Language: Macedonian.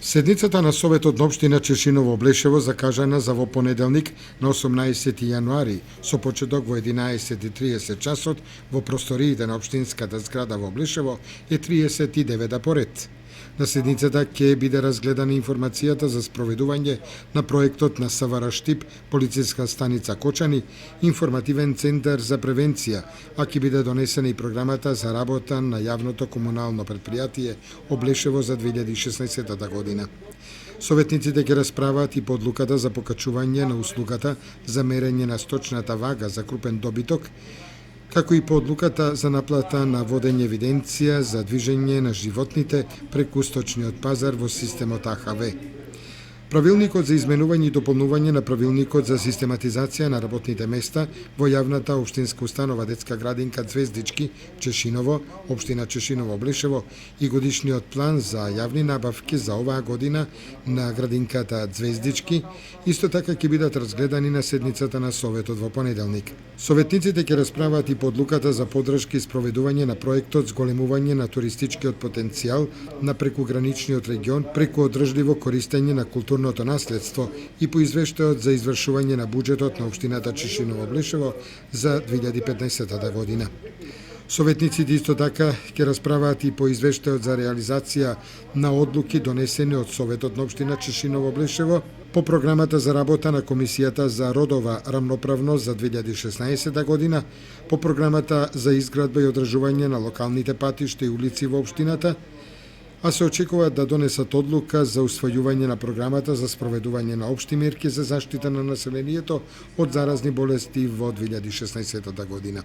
Седницата на Советот на Општина Чешиново Блешево закажана за во понеделник на 18 јануари со почеток во 11:30 часот во просториите на Општинската зграда во Блешево е 39 поред. На седницата ќе биде разгледана информацијата за спроведување на проектот на СВР Штип, полициска станица Кочани, информативен центар за превенција, а ќе биде донесена и програмата за работа на јавното комунално предпријатие Облешево за 2016 година. Советниците ќе расправаат и по одлуката за покачување на услугата за мерење на сточната вага за крупен добиток, како и по одлуката за наплата на водење евиденција за движење на животните преку сточниот пазар во системот АХВ. Правилникот за изменување и дополнување на правилникот за систематизација на работните места во јавната општинска установа детска градинка Звездички Чешиново, општина Чешиново Блешево и годишниот план за јавни набавки за оваа година на градинката Звездички исто така ќе бидат разгледани на седницата на Советот во понеделник. Советниците ќе расправаат и по одлуката за поддршка и спроведување на проектот зголемување на туристичкиот потенцијал на прекуграничниот регион преку одржливо користење на културното наследство и по извештајот за извршување на буџетот на општината Чешиново Блешево за 2015 година. Советниците исто така ќе расправаат и по извештајот за реализација на одлуки донесени од Советот на општина Чешиново Блешево по програмата за работа на Комисијата за родова рамноправност за 2016 година, по програмата за изградба и одржување на локалните патишта и улици во општината, а се очекува да донесат одлука за усвојување на програмата за спроведување на општи мерки за заштита на населението од заразни болести во 2016 година.